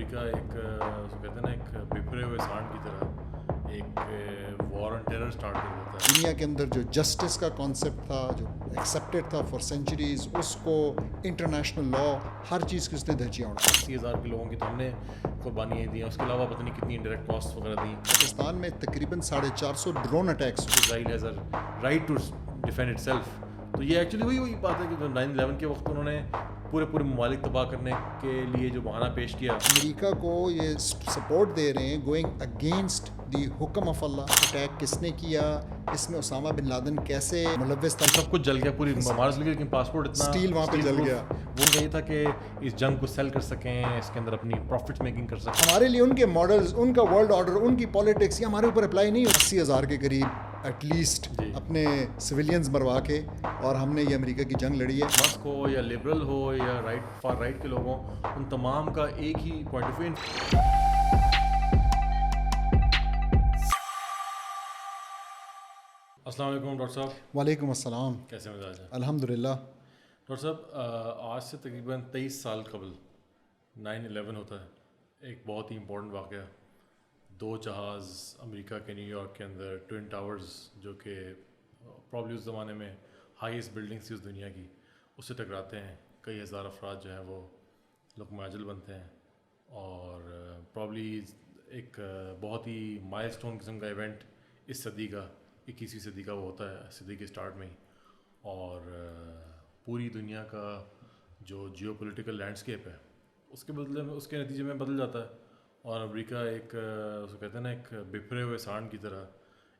امریکہ ایک کہتے ہیں نا ایک بپھرے ہوئے سانڈ کی طرح ایک وار آن ٹیرر سٹارٹ کر دیتا ہے. دنیا کے اندر جو جسٹس کا کانسیپٹ تھا جو ایکسیپٹیڈ تھا فار سینچریز، اس کو انٹرنیشنل لا ہر چیز کی اس نے دھجیاں اڑا. 80,000 کے لوگوں کی تو ہم نے قربانیاں دی ہیں، اس کے علاوہ پتہ نہیں کتنی انڈائریکٹ کاسٹ وغیرہ دی. پاکستان میں تقریباً 450 ڈرون اٹیکس ہوئے. Israel has a right to defend itself. تو یہ ایکچولی وہی بات ہے کہ جو 9/11 کے وقت انہوں نے پورے ممالک تباہ کرنے کے لیے جو بہانہ پیش کیا. امریکہ کو یہ سپورٹ دے رہے ہیں گوئنگ اگینسٹ دی حکم آف اللہ. اٹیک کس نے کیا، اس میں اسامہ بن لادن کیسے ملوث تھا، سب کچھ جل گیا، پوری ممالک جل گئی، لیکن پاسپورٹ اتنا اسٹیل وہاں پہ جل گیا. وہ یہ تھا کہ اس جنگ کو سیل کر سکیں، اس کے اندر اپنی پروفٹ میکنگ کر سکیں. ہمارے لیے ان کے ماڈلز، ان کا ورلڈ آرڈر، ان کی پالیٹکس یہ ہمارے اوپر اپلائی نہیں ہو. 80,000 کے قریب ایٹ لیسٹ اپنے سویلینز مروا کے، اور ہم نے یہ امریکہ کی جنگ لڑی ہے. مسک ہو یا لبرل ہو یا فار رائٹ کے لوگ ہوں، ان تمام کا ایک ہی پوائنٹ آف ویو. السلام علیکم ڈاکٹر صاحب. وعلیکم السلام. کیسے مزاج ہے؟ الحمد للہ. ڈاکٹر صاحب، آج سے تقریباً 23 سال قبل 9/11 ہوتا ہے. ایک بہت ہی امپورٹنٹ واقعہ. 2 جہاز امریکہ کے نیو یارک کے اندر ٹوئن ٹاورز، جو کہ پرابلی اس زمانے میں ہائیسٹ بلڈنگ تھی اس دنیا کی، اس سے ٹکراتے ہیں. کئی ہزار افراد جو ہیں وہ لقمہ اجل بنتے ہیں، اور پرابلی ایک بہت ہی مائل سٹون قسم کا ایونٹ اس صدی کا، 21ویں صدی کا وہ ہوتا ہے، صدی کے سٹارٹ میں ہی. اور پوری دنیا کا جو جیو پولیٹیکل لینڈسکیپ ہے اس کے بدلے میں، اس کے نتیجے میں بدل جاتا ہے. اور امریکہ ایک اس کو کہتے ہیں نا ایک بپھرے ہوئے سانڈ کی طرح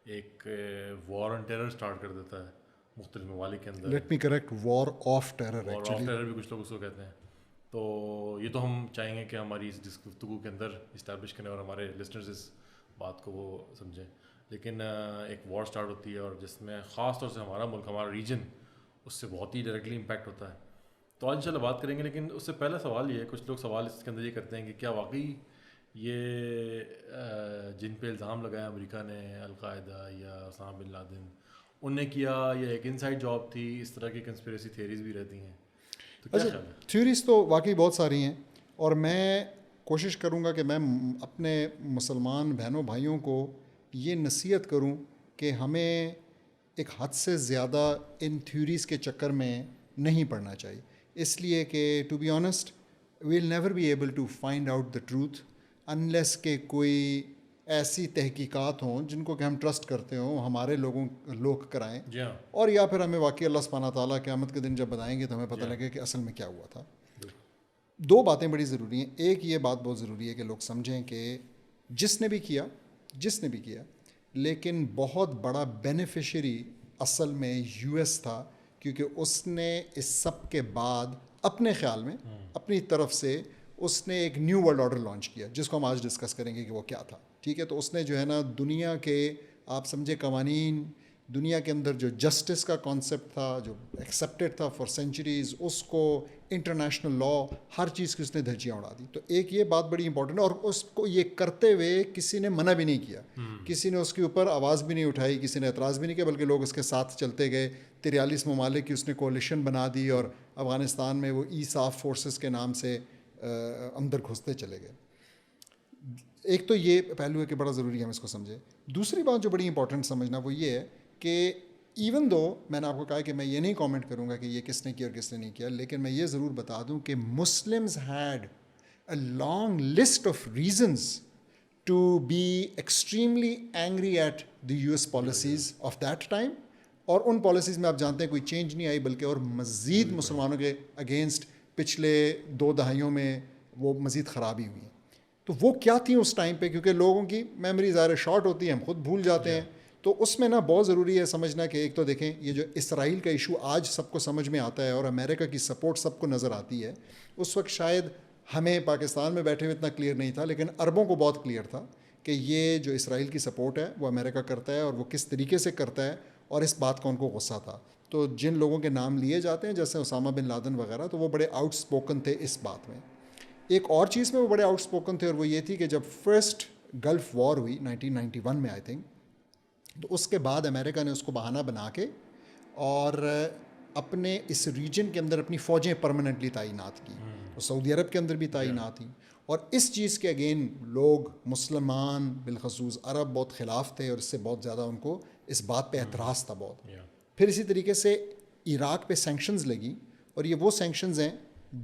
ایک وار آن ٹیرر سٹارٹ کر دیتا ہے مختلف ممالک کے اندر. Let me correct, war of terror. War of terror بھی کچھ لوگ اس کو کہتے ہیں. تو یہ تو ہم چاہیں گے کہ ہماری اس گفتگو کے اندر اسٹیبلش کریں اور ہمارے لسنرز اس بات کو وہ سمجھیں. لیکن ایک وار سٹارٹ ہوتی ہے، اور جس میں خاص طور سے ہمارا ملک، ہمارا ریجن، اس سے بہت ہی ڈائریکٹلی امپیکٹ ہوتا ہے. تو آج انشاءاللہ بات کریں گے. لیکن اس سے پہلا سوال یہ ہے، کچھ لوگ سوال اس کے اندر یہ کرتے ہیں کہ کیا واقعی یہ جن پہ الزام لگایا امریکہ نے، القاعدہ یا اسامہ بن لادن، ان نے کیا، یا ایک انسائڈ جاب تھی؟ اس طرح کی کنسپریسی تھیوریز بھی رہتی ہیں. تو کیا خیال ہے؟ تھیوریز تو واقعی بہت ساری ہیں، اور میں کوشش کروں گا کہ میں اپنے مسلمان بہنوں بھائیوں کو یہ نصیحت کروں کہ ہمیں ایک حد سے زیادہ ان تھیوریز کے چکر میں نہیں پڑنا چاہیے. اس لیے کہ to be honest we will never be able to find out the truth unless کہ کوئی ایسی تحقیقات ہوں جن کو کہ ہم ٹرسٹ کرتے ہوں، ہمارے لوگ کرائیں. جی ہاں. اور یا پھر ہمیں واقعی اللہ سبحانہ تعالیٰ قیامت کے دن جب بتائیں گے تو ہمیں پتہ لگے کہ اصل میں کیا ہوا تھا. 2 باتیں بڑی ضروری ہیں. ایک یہ بات بہت ضروری ہے کہ لوگ سمجھیں کہ جس نے بھی کیا لیکن بہت بڑا بینیفیشری اصل میں یو ایس تھا، کیونکہ اس نے اس سب کے بعد اپنے خیال میں اپنی طرف سے اس نے ایک نیو ورلڈ آرڈر لانچ کیا، جس کو ہم آج ڈسکس کریں گے کہ وہ کیا تھا. ٹھیک ہے. تو اس نے جو ہے نا دنیا کے، آپ سمجھے، قوانین، دنیا کے اندر جو جسٹس کا کانسیپٹ تھا جو ایکسیپٹیڈ تھا فار سینچریز، اس کو انٹرنیشنل لا ہر چیز کی اس نے دھجیاں اڑا دی. تو ایک یہ بات بڑی امپورٹنٹ ہے، اور اس کو یہ کرتے ہوئے کسی نے منع بھی نہیں کیا، کسی نے اس کے اوپر آواز بھی نہیں اٹھائی، کسی نے اعتراض بھی نہیں کیا، بلکہ لوگ اس کے ساتھ چلتے گئے. 43 ممالک کی اس نے کولیشن بنا دی، اور افغانستان میں وہ ایساف فورسز کے نام سے اندر گھستے چلے گئے. ایک تو یہ پہلو ہے کہ بڑا ضروری ہے ہم اس کو سمجھیں. دوسری بات جو بڑی امپورٹنٹ سمجھنا وہ یہ ہے کہ ایون دو میں نے آپ کو کہا کہ میں یہ نہیں کامنٹ کروں گا کہ یہ کس نے کیا اور کس نے نہیں کیا، لیکن میں یہ ضرور بتا دوں کہ Muslims had a long list of reasons to be extremely angry at the U S policies of that time. اور ان پالیسیز میں آپ جانتے ہیں کوئی چینج نہیں آئی، بلکہ اور مزید مسلمانوں کے اگینسٹ پچھلے 2 دہائیوں میں وہ مزید خرابی ہوئی. تو وہ کیا تھیں اس ٹائم پہ؟ کیونکہ لوگوں کی میموری ظاہر شارٹ ہوتی ہے، ہم خود بھول جاتے ہیں. تو اس میں نا بہت ضروری ہے سمجھنا کہ ایک تو دیکھیں یہ جو اسرائیل کا ایشو آج سب کو سمجھ میں آتا ہے اور امریکہ کی سپورٹ سب کو نظر آتی ہے، اس وقت شاید ہمیں پاکستان میں بیٹھے ہوئے اتنا کلیئر نہیں تھا، لیکن عربوں کو بہت کلیئر تھا کہ یہ جو اسرائیل کی سپورٹ ہے وہ امریکہ کرتا ہے، اور وہ کس طریقے سے کرتا ہے، اور اس بات کا ان کو غصہ تھا. تو جن لوگوں کے نام لیے جاتے ہیں جیسے اسامہ بن لادن وغیرہ، تو وہ بڑے آؤٹ اسپوکن تھے اس بات میں. ایک اور چیز میں وہ بڑے آؤٹ اسپوکن تھے، اور وہ یہ تھی کہ جب فرسٹ گلف وار ہوئی 1991 میں آئی تھنک، تو اس کے بعد امریکہ نے اس کو بہانہ بنا کے اور اپنے اس ریجن کے اندر اپنی فوجیں پرماننٹلی تعینات کی. وہ سعودی عرب کے اندر بھی تعینات تھیں. اور اس چیز کے اگین لوگ مسلمان بالخصوص عرب بہت خلاف تھے اور اس سے بہت زیادہ ان کو اس بات پہ اعتراض تھا بہت. پھر اسی طریقے سے عراق پہ سینکشنز لگی اور یہ وہ سینکشنز ہیں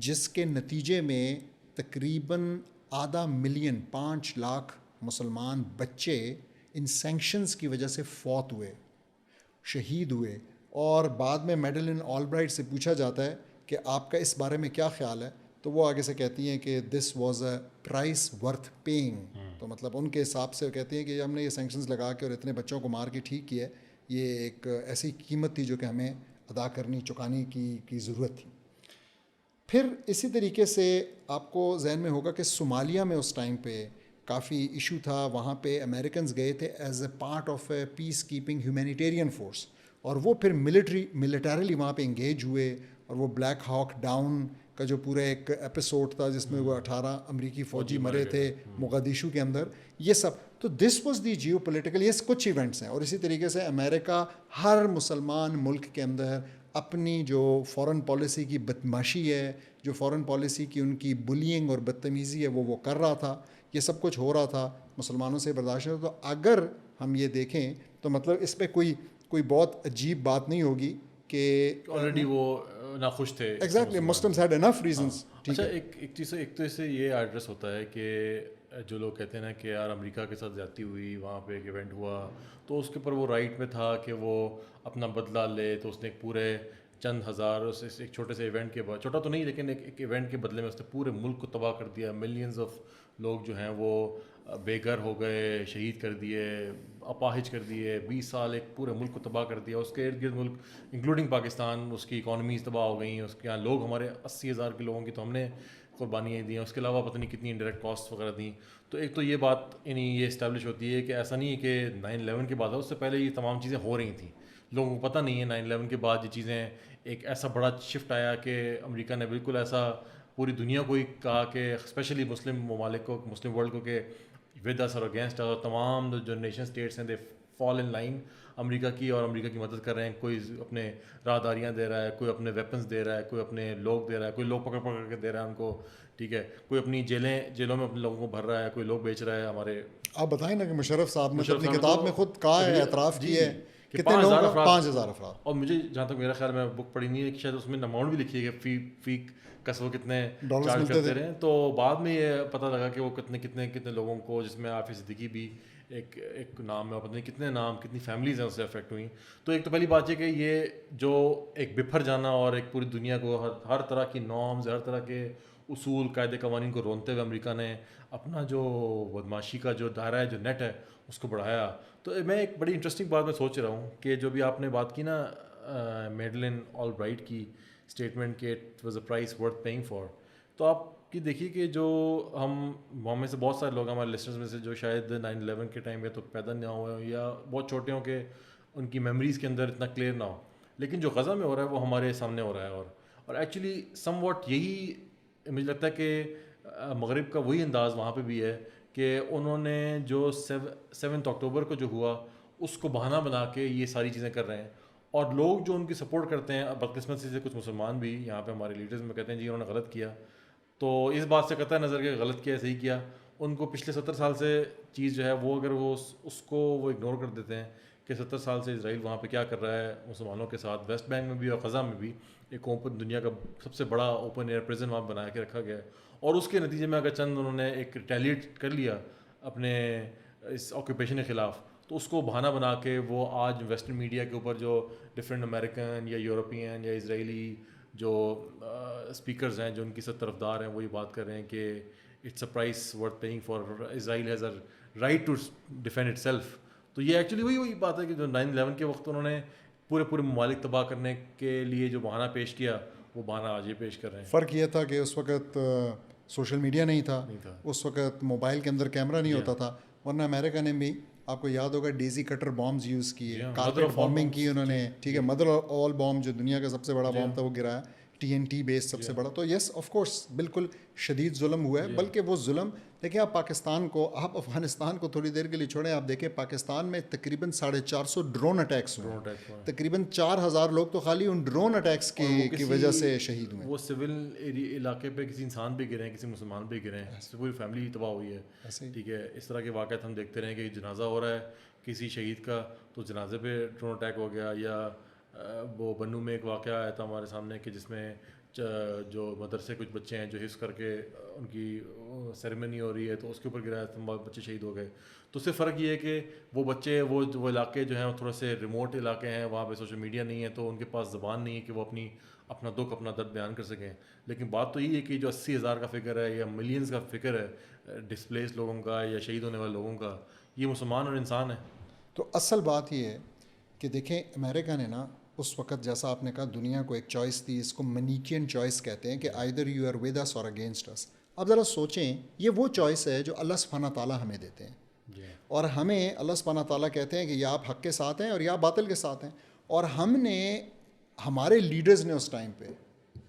جس کے نتیجے میں تقریباً 500,000 5 لاکھ مسلمان بچے ان سینکشنز کی وجہ سے فوت ہوئے, شہید ہوئے. اور بعد میں میڈلن آلبرائٹ سے پوچھا جاتا ہے کہ آپ کا اس بارے میں کیا خیال ہے, تو وہ آگے سے کہتی ہیں کہ this was a price worth paying. تو مطلب ان کے حساب سے وہ کہتی ہیں کہ ہم نے یہ سینکشنز لگا کے اور اتنے بچوں کو مار کے ٹھیک کیا ہے, یہ ایک ایسی قیمت تھی جو کہ ہمیں ادا کرنی چکانے کی ضرورت تھی. پھر اسی طریقے سے آپ کو ذہن میں ہوگا کہ صومالیہ میں اس ٹائم پہ کافی ایشو تھا, وہاں پہ امریکنز گئے تھے as a part of a piece keeping humanitarian force, اور وہ پھر ملیٹریلی وہاں پہ انگیج ہوئے. اور وہ بلیک ہاک ڈاؤن کا جو پورا ایک ایپیسوڈ تھا جس میں وہ 18 امریکی فوجی مرے تھے مقدشو کے اندر, یہ سب. تو this was the geopolitical, یہ کچھ ایونٹس ہیں. اور اسی طریقے سے امریکہ ہر مسلمان ملک کے اندر اپنی جو فورن پالیسی کی بدماشی ہے, جو فورن پالیسی کی ان کی بلینگ اور بدتمیزی ہے, وہ کر رہا تھا. یہ سب کچھ ہو رہا تھا, مسلمانوں سے برداشت ہو. تو اگر ہم یہ دیکھیں تو مطلب اس پہ کوئی بہت عجیب بات نہیں ہوگی کہ آلریڈی وہ ناخوش تھے. ایگزیکٹلی مسلمز ہیڈ انف ریزنس. اچھا, ایک تو اس سے یہ ایڈریس ہوتا ہے کہ جو لوگ کہتے ہیں نا کہ یار امریکہ کے ساتھ زیادتی ہوئی, وہاں پہ ایک ایونٹ ہوا, تو اس کے اوپر وہ رائٹ میں تھا کہ وہ اپنا بدلہ لے. تو اس نے ایک پورے چند ہزار ایک چھوٹے سے ایونٹ کے بعد, چھوٹا تو نہیں لیکن ایک ایونٹ کے بدلے میں اس نے پورے ملک کو تباہ کر دیا. ملینز آف لوگ جو ہیں وہ بے گھر ہو گئے, شہید کر دیے, اپاہج کر دیے. 20 سال ایک پورے ملک کو تباہ کر دیا. اس کے ارد گرد ملک انکلوڈنگ پاکستان, اس کی اکانومیز تباہ ہو گئیں. اس کے یہاں لوگ, ہمارے 80,000 کے لوگوں کی تو ہم نے قربانیاں دی ہیں. اس کے علاوہ پتہ نہیں کتنی انڈائریکٹ کاسٹ وغیرہ دیں. تو ایک تو یہ بات یعنی یہ اسٹیبلش ہوتی ہے کہ ایسا نہیں ہے کہ 9/11 کے بعد ہے, اس سے پہلے یہ تمام چیزیں ہو رہی تھیں. لوگوں کو پتہ نہیں ہے 9/11 کے بعد یہ چیزیں ایک ایسا بڑا شفٹ آیا کہ امریکہ نے بالکل ایسا پوری دنیا کو ہی کہا کہ اسپیشلی مسلم ممالک کو, مسلم ورلڈ کو, کہ ود اس اور اگینسٹ اس, اور تمام جو نیشن اسٹیٹس ہیں دے فال ان لائن امریکہ کی, اور امریکہ کی مدد کر رہے ہیں. کوئی اپنے راہداریاں دے رہا ہے, کوئی اپنے ویپنس دے رہا ہے, کوئی اپنے لوگ دے رہا ہے, کوئی لوگ پکڑ کے دے رہا ہے ان کو, ٹھیک ہے, کوئی اپنی جیلوں میں اپنے لوگوں کو بھر رہا ہے, کوئی لوگ بیچ رہا ہے. ہمارے آپ بتائیں نا کہ مشرف صاحب نے اپنی کتاب میں خود کہا ہے, اعتراف کیا ہے کہ کتنے لوگ, 5,000 افراد. اور مجھے جہاں تک میرا خیال, میں بک پڑھی نہیں ہے کہ شاید اس میں اماؤنٹ بھی لکھی ہے کہ فی کس وہ کتنے چارج کرتے رہے. تو بعد میں یہ پتہ لگا کہ وہ کتنے لوگوں کو, جس میں عافیہ صدیقی بھی ایک نام ہے, پتہ نہیں کتنے نام, کتنی فیملیز ہیں اس سے افیکٹ ہوئیں. تو ایک تو پہلی بات یہ کہ یہ جو ایک بکھر جانا اور ایک پوری دنیا کو ہر طرح کی نارمز, ہر طرح کے اصول, قاعدے قوانین کو رونتے ہوئے امریکہ نے اپنا جو بدماشی کا جو دائرہ ہے, جو نیٹ ہے, اس کو بڑھایا. تو میں ایک بڑی انٹرسٹنگ بات میں سوچ رہا ہوں کہ جو بھی آپ نے بات کی نا میڈلن آلبرائٹ کی اسٹیٹمنٹ کہ it was a price worth paying for, تو آپ کی دیکھیے کہ جو ہم میں سے بہت سارے لوگ, ہمارے لسنرز میں سے جو شاید 9/11 کے ٹائم میں تو پیدا نہ ہوئے ہوں یا بہت چھوٹے ہوں کہ ان کی میموریز کے اندر اتنا کلیئر نہ ہو, لیکن جو غزہ میں ہو رہا ہے وہ ہمارے سامنے ہو رہا ہے. اور ایکچولی سم واٹ یہی مجھے لگتا ہے کہ مغرب کا وہی انداز وہاں پہ بھی ہے کہ انہوں نے جو 7 اکتوبر کو جو ہوا اس کو بہانہ بنا کے یہ ساری چیزیں کر رہے ہیں. اور لوگ جو ان کی سپورٹ کرتے ہیں, بدقسمتی سے کچھ مسلمان بھی یہاں پہ ہمارے لیڈرز میں کہتے ہیں جی انہوں نے غلط کیا, تو اس بات سے قطع نظر کہ غلط کیا صحیح کیا, ان کو پچھلے 70 سال سے چیز جو ہے وہ اگر وہ اس کو وہ اگنور کر دیتے ہیں کہ 70 سال سے اسرائیل وہاں پہ کیا کر رہا ہے مسلمانوں کے ساتھ, ویسٹ بینک میں بھی اور غزہ میں بھی, ایک اوپن دنیا کا سب سے بڑا اوپن ایئر پریزن وہاں بنا کے رکھا گیا ہے. اور اس کے نتیجے میں اگر چند انہوں نے ایک ریٹیلیٹ کر لیا اپنے اس آکوپیشن کے خلاف, تو اس کو بہانہ بنا کے وہ آج ویسٹرن میڈیا کے اوپر جو ڈفرینٹ امریکن یا یورپین یا اسرائیلی جو اسپیکرز ہیں جو ان کی سب طرفدار ہیں, وہ یہ بات کر رہے ہیں کہ it's a price worth paying for, Israel has a right to defend itself. تو یہ ایکچولی وہی بات ہے کہ جو 9/11 کے وقت انہوں نے پورے ممالک تباہ کرنے کے لیے جو بہانہ پیش کیا, وہ بہانہ آج یہ پیش کر رہے ہیں. فرق یہ تھا کہ اس وقت سوشل میڈیا نہیں تھا, اس وقت موبائل کے اندر کیمرہ نہیں ہوتا تھا, ورنہ امریکہ نے بھی آپ کو یاد ہوگا ڈیزی کٹر بامز یوز کیے, کارپیٹ بامبنگ کی انہوں نے, ٹھیک ہے, مدر آل بام جو دنیا کا سب سے بڑا بام تھا وہ گرایا, TNT بیس سب سے بڑا. تو یس آف کورس بالکل شدید ظلم ہوا ہے, بلکہ وہ ظلم دیکھیں آپ پاکستان کو, آپ افغانستان کو تھوڑی دیر کے لیے چھوڑیں, آپ دیکھیں پاکستان میں تقریباً 450 ڈرون اٹیکس ہوئے, تقریباً 4000 لوگ تو خالی ان ڈرون اٹیکس کی وجہ سے شہید ہوئے. وہ سول علاقے پہ کسی انسان پہ گرے ہیں, کسی مسلمان پہ گرے ہیں, پوری فیملی تباہ ہوئی ہے. ٹھیک ہے, اس طرح کے واقعات ہم دیکھتے رہے کہ جنازہ ہو رہا ہے کسی شہید کا تو جنازے پہ ڈرون اٹیک ہو گیا. یا وہ بنو میں ایک واقعہ آیا تھا ہمارے سامنے کہ جس میں جو مدرسے کچھ بچے ہیں جو حفظ کر کے ان کی سیریمنی ہو رہی ہے تو اس کے اوپر گرایا تھا, بچے شہید ہو گئے. تو اس سے فرق یہ ہے کہ وہ بچے وہ علاقے جو ہیں وہ تھوڑے سے ریموٹ علاقے ہیں, وہاں پہ سوشل میڈیا نہیں ہے تو ان کے پاس زبان نہیں ہے کہ وہ اپنا دکھ اپنا درد بیان کر سکیں. لیکن بات تو یہ ہے کہ جو 80,000 کا فگر ہے یا ملینز کا فگر ہے ڈسپلیس لوگوں کا یا شہید ہونے والے لوگوں کا, یہ مسلمان اور انسان ہے. تو اصل بات یہ ہے کہ دیکھیں امریکہ نے نا اس وقت جیسا آپ نے کہا دنیا کو ایک چوائس دی, اس کو منیکین چوائس کہتے ہیں کہ either you are with us or against اس. اب ذرا سوچیں یہ وہ چوائس ہے جو اللہ سبحانہ تعالیٰ ہمیں دیتے ہیں, اور ہمیں اللہ سبحانہ تعالیٰ کہتے ہیں کہ یا آپ حق کے ساتھ ہیں اور یا باطل کے ساتھ ہیں. اور ہم نے ہمارے لیڈرز نے اس ٹائم پہ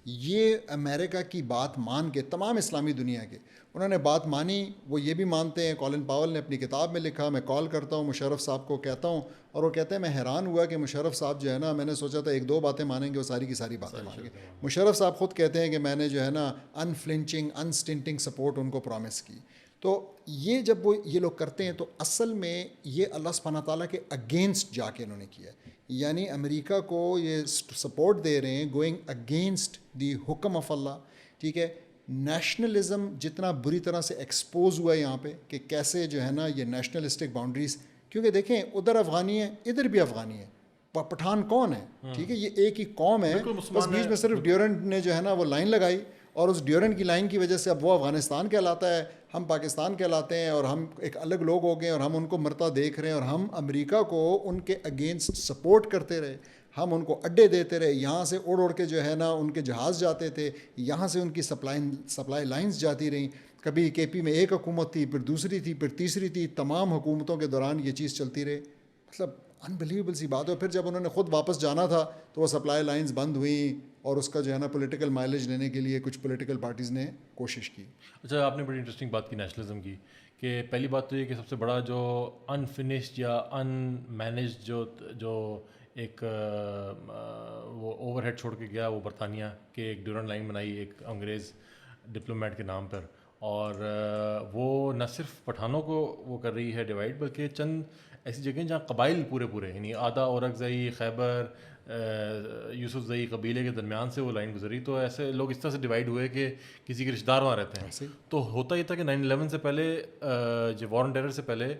یہ امریکہ کی بات مان کے, تمام اسلامی دنیا کے انہوں نے بات مانی. وہ یہ بھی مانتے ہیں, کولن پاول نے اپنی کتاب میں لکھا, میں کال کرتا ہوں مشرف صاحب کو کہتا ہوں, اور وہ کہتے ہیں میں حیران ہوا کہ مشرف صاحب جو ہے نا, میں نے سوچا تھا 1-2 باتیں مانیں گے, وہ ساری کی ساری باتیں مانیں گے. مشرف صاحب خود کہتے ہیں کہ میں نے جو ہے نا انفلنچنگ انسٹنٹنگ سپورٹ ان کو پرومس کی. تو یہ جب وہ یہ لوگ کرتے ہیں تو اصل میں یہ اللہ سبحانہ تعالیٰ کے اگینسٹ جا کے انہوں نے کیا ہے. یعنی امریکہ کو یہ سپورٹ دے رہے ہیں گوئنگ اگینسٹ دی حکم آف اللہ. ٹھیک ہے, نیشنلزم جتنا بری طرح سے ایکسپوز ہوا ہے یہاں پہ کہ کیسے جو ہے نا یہ نیشنلسٹک باؤنڈریز, کیونکہ دیکھیں ادھر افغانی ہے ادھر بھی افغانی ہے, پٹھان کون ہے, ٹھیک ہے, یہ ایک ہی قوم ہے, بس بیچ میں صرف ڈیورنٹ نے جو ہے نا وہ لائن لگائی, اور اس ڈیورنٹ کی لائن کی وجہ سے اب وہ افغانستان کہلاتا ہے, ہم پاکستان کہلاتے ہیں, اور ہم ایک الگ لوگ ہو گئے اور ہم ان کو مرتا دیکھ رہے ہیں, اور ہم امریکہ کو ان کے اگینسٹ سپورٹ کرتے رہے, ہم ان کو اڈے دیتے رہے, یہاں سے اڑ کے جو ہے نا ان کے جہاز جاتے تھے, یہاں سے ان کی سپلائی لائنز جاتی رہیں. کبھی KP میں ایک حکومت تھی, پھر دوسری تھی, پھر تیسری تھی, تمام حکومتوں کے دوران یہ چیز چلتی رہی. مطلب انبلیویبل سی بات ہے. پھر جب انہوں نے خود واپس جانا تھا تو وہ سپلائی لائنز بند ہوئیں, اور اس کا جو ہے نا پولیٹیکل مائلیج لینے کے لیے کچھ پولیٹیکل پارٹیز نے کوشش کی. اچھا, آپ نے بڑی انٹرسٹنگ بات کی نیشنلزم کی, کہ پہلی بات تو یہ کہ سب سے بڑا جو انفنشڈ یا ان مینیجڈ جو ایک وہ اوور ہیڈ چھوڑ کے گیا وہ برطانیہ کہ ایک ڈیورنٹ لائن بنائی ایک انگریز ڈپلومیٹ کے نام پر, اور وہ نہ صرف پٹھانوں کو وہ کر رہی ہے ڈیوائڈ, بلکہ چند ایسی جگہیں جہاں قبائل پورے یعنی آدھا اورکزئی, خیبر, یوسف زئی قبیلے کے درمیان سے وہ لائن گزری. تو ایسے لوگ اس طرح سے ڈیوائڈ ہوئے کہ کسی کے رشتہ دار وہاں رہتے ہیں. تو ہوتا یہ تھا کہ 9/11 سے پہلے, جو وار آن ٹیرر سے پہلے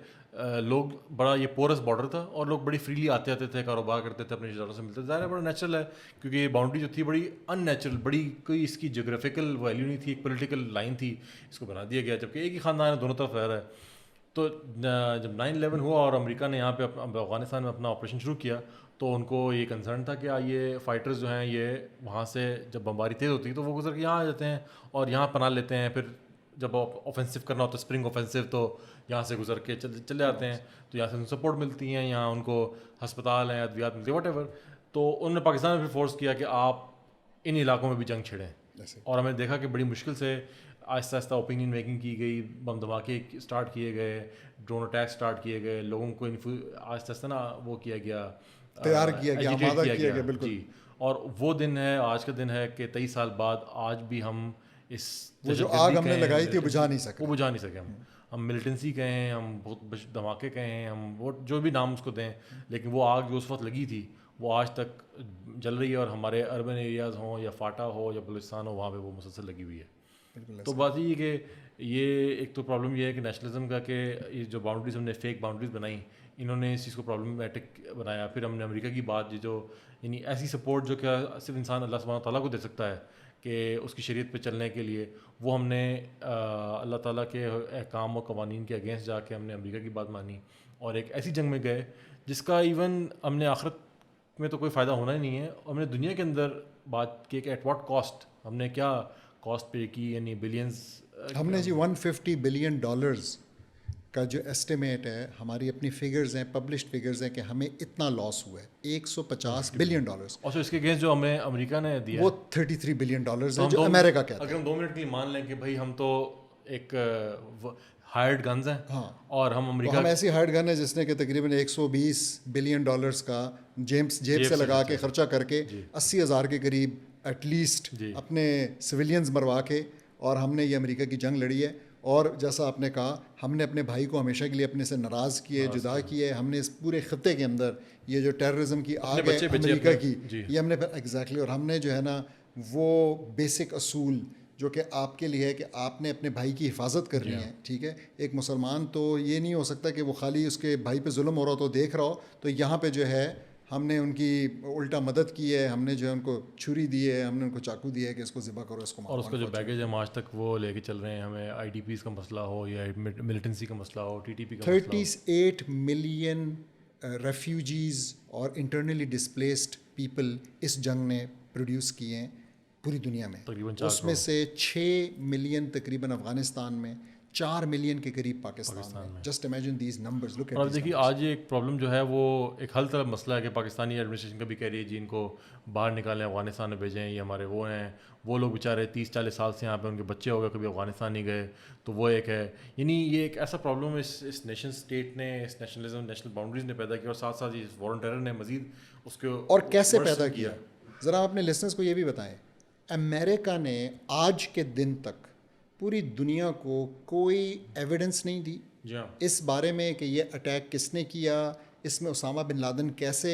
لوگ بڑا یہ پورس بارڈر تھا, اور لوگ بڑی فریلی آتے تھے, کاروبار کرتے تھے, اپنے رشتہ داروں سے ملتے تھے. ظاہر ہے بڑا نیچرل ہے, کیونکہ یہ باؤنڈری جو تھی بڑی ان نیچرل, بڑی کوئی اس کی جغرافیکل ویلیو نہیں تھی, ایک پولیٹیکل لائن تھی, اس کو بنا دیا گیا, جبکہ ایک ہی خاندان ہے, دونوں طرف رہ رہا ہے. تو جب 9/11 ہوا اور امریکہ نے یہاں پہ افغانستان میں اپنا آپریشن شروع کیا, تو ان کو یہ کنسرن تھا کہ یہ فائٹرز جو ہیں یہ وہاں سے جب بمباری تیز ہوتی ہے تو وہ گزر کے یہاں آ جاتے ہیں اور یہاں پناہ لیتے ہیں. پھر جب اوفینسو کرنا ہوتا ہے, اسپرنگ اوفینسو, تو یہاں سے گزر کے چلے جاتے ہیں, تو یہاں سے ان سپورٹ ملتی ہیں, یہاں ان کو ہسپتال ہیں, ادویات ملتی ہیں, واٹ ایور. تو انہوں نے پاکستان میں پھر فورس کیا کہ آپ ان علاقوں میں بھی جنگ چھڑیں, اور ہمیں دیکھا کہ بڑی مشکل سے آہستہ آہستہ اوپینین میکنگ کی گئی, بم دھماکے اسٹارٹ کیے گئے, ڈرون اٹیک اسٹارٹ کیے گئے, لوگوں کو آہستہ آہستہ نا وہ کیا گیا, تیار کیا گیا. بالکل. جی, اور وہ دن ہے, آج کا دن ہے کہ 23 سال بعد آج بھی ہم اس جو آگ ہم نے لگائی تھی وہ بجھا نہیں سکے. ہم ملیٹنسی کہیں, ہم بہت دھماکے کہیں, ہم وہ جو بھی نام اس کو دیں, لیکن وہ آگ جو اس وقت لگی تھی وہ آج تک جل رہی ہے, اور ہمارے اربن ایریاز ہوں یا فاٹا ہو یا بلوچستان ہو, وہاں پہ وہ مسلسل لگی ہوئی ہے. تو بات یہ کہ یہ ایک تو پرابلم یہ ہے کہ نیشنلزم کا, کہ یہ جو باؤنڈریز ہم نے فیک باؤنڈریز بنائی, انہوں نے اس چیز کو پرابلمٹک بنایا. پھر ہم نے امریکہ کی بات, جو یعنی ایسی سپورٹ جو کہ صرف انسان اللہ سبحانہ تعالیٰ کو دے سکتا ہے کہ اس کی شریعت پہ چلنے کے لیے, وہ ہم نے اللہ تعالیٰ کے احکام و قوانین کے اگینسٹ جا کے ہم نے امریکہ کی بات مانی, اور ایک ایسی جنگ میں گئے جس کا ایون ہم نے آخرت میں تو کوئی فائدہ ہونا ہی نہیں ہے. ہم نے دنیا کے اندر بات کی کہ ایٹ واٹ کاسٹ, ہم نے کیا کاسٹ پے کی, یعنی بلینز ہم نے جی $150 بلین کا جو ایسٹیمیٹ ہے، ہماری اپنی فگرز ہیں، پبلشڈ فگرز ہیں کہ ہمیں اتنا لاس ہوا ہے $150 بلین، اور اس کے اگینسٹ جو ہمیں امریکہ نے دیا وہ $33 بلین ہے ہے، جو امریکہ کہتا ہے. اگر ہم 2 منٹ کے لیے مان لیں کہ بھائی ہم تو ایک ہائرڈ گنز ہیں، ہاں، اور ہم امریکہ ہم ایسی ہائرڈ گن ہے جس نے کہ تقریباً $120 بلین کا جیب سے لگا کے خرچہ کر کے 80,000 کے قریب ایٹ لیسٹ اپنے سویلینز مروا کے، اور ہم نے یہ امریکہ کی جنگ لڑی ہے. اور جیسا آپ نے کہا، ہم نے اپنے بھائی کو ہمیشہ کے لیے اپنے سے ناراض کیے، جدا کیے. ہم نے اس پورے خطے کے اندر یہ جو ٹیررزم کی آگ ہے امریکہ کی، یہ ہم نے پھر ایگزیکٹلی، اور ہم نے جو ہے نا وہ بیسک اصول جو کہ آپ کے لیے ہے کہ آپ نے اپنے بھائی کی حفاظت کرنی ہے. ٹھیک ہے، ایک مسلمان تو یہ نہیں ہو سکتا کہ وہ خالی اس کے بھائی پہ ظلم ہو رہا تو دیکھ رہا ہو. تو یہاں پہ جو ہے ہم نے ان کی الٹا مدد کی ہے، ہم نے جو ہے ان کو چھری دی ہے، ہم نے ان کو چاقو دیا ہے کہ اس کو ذبح کرو، اس کو مارو. اور اس کا جو بیگیج ہم آج تک وہ لے کے چل رہے ہیں، ہمیں آئی ڈی پیز کا مسئلہ ہو یا ملیٹنسی کا مسئلہ ہو، ٹی ٹی پی کا مسئلہ ہو. 38 ملین ریفیوجیز اور انٹرنلی ڈسپلیسڈ پیپل اس جنگ نے پروڈیوس کیے ہیں پوری دنیا میں. اس میں سے 6 ملین تقریباً افغانستان میں، 4 ملین کے قریب پاکستان میں. Just imagine these numbers, look at. اور دیکھیے آج ایک پرابلم جو ہے وہ ایک حل طلب مسئلہ ہے کہ پاکستانی ایڈمنسٹریشن کا بھی کہہ رہی ہے جی ان کو باہر نکالیں، افغانستان میں بھیجیں، یہ ہمارے وہ ہیں، وہ لوگ بیچارے 30-40 سال سے یہاں پہ ان کے بچے ہو گئے، کبھی افغانستان نہیں گئے. تو وہ ایک ہے، یعنی یہ ایک ایسا پرابلم اس نیشن اسٹیٹ نے، اس نیشنلزم، نیشنل باؤنڈریز نے پیدا کیا، اور ساتھ ساتھ اس وارن ٹیرر نے مزید اس کو اور کیسے پیدا کیا. ذرا آپ اپنے لسنرز کو یہ بھی بتائیں، امریکہ نے آج کے دن تک پوری دنیا کو کوئی ایویڈنس نہیں دی اس بارے میں کہ یہ اٹیک کس نے کیا، اس میں اسامہ بن لادن کیسے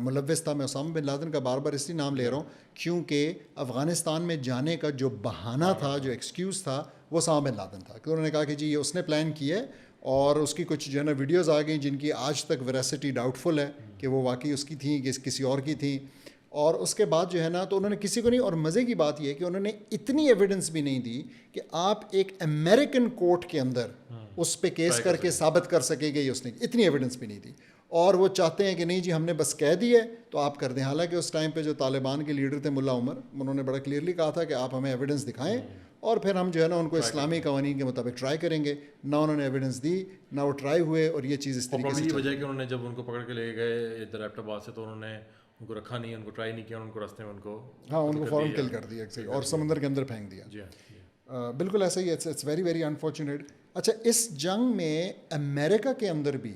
ملوث تھا. میں اسامہ بن لادن کا بار بار اس لیے نام لے رہا ہوں کیونکہ افغانستان میں جانے کا جو بہانہ تھا، جو ایکسکیوز تھا، وہ اسامہ بن لادن تھا. کہ انہوں نے کہا کہ جی یہ اس نے پلان کیا ہے، اور اس کی کچھ جو ہے نا ویڈیوز آ گئیں جن کی آج تک ویراسٹی ڈاؤٹ فل ہے کہ وہ واقعی اس کی تھیں کہ کسی اور کی تھیں. اور اس کے بعد جو ہے نا تو انہوں نے کسی کو نہیں، اور مزے کی بات یہ ہے کہ انہوں نے اتنی ایویڈنس بھی نہیں دی کہ آپ ایک امریکن کورٹ کے اندر اس پہ کیس کر کے ثابت کر سکے کہ یہ اس نے، اتنی ایویڈنس بھی نہیں دی. اور وہ چاہتے ہیں کہ نہیں جی ہم نے بس کہہ دی ہے تو آپ کر دیں. حالانکہ اس ٹائم پہ جو طالبان کے لیڈر تھے ملا عمر، انہوں نے بڑا کلیئرلی کہا تھا کہ آپ ہمیں ایویڈنس دکھائیں اور پھر ہم جو ہے نا ان کو اسلامی قوانین کے مطابق ٹرائی کریں گے. نہ انہوں نے ایویڈنس دی، نہ وہ ٹرائی ہوئے، اور یہ چیز اس طریقے سے. وجہ کہ انہوں نے جب ان کو پکڑ کے لے گئے ادھر ایبٹ آباد سے تو انہوں نے ان کو رکھا نہیں، ان کو ٹرائی نہیں کیا، ان کو راستے میں ان کو ان کو فوراً کل کر دیا اور سمندر کے اندر پھینک دیا. بالکل ایسا ہی ہے. It's very very unfortunate. اچھا، اس جنگ میں امریکہ کے اندر بھی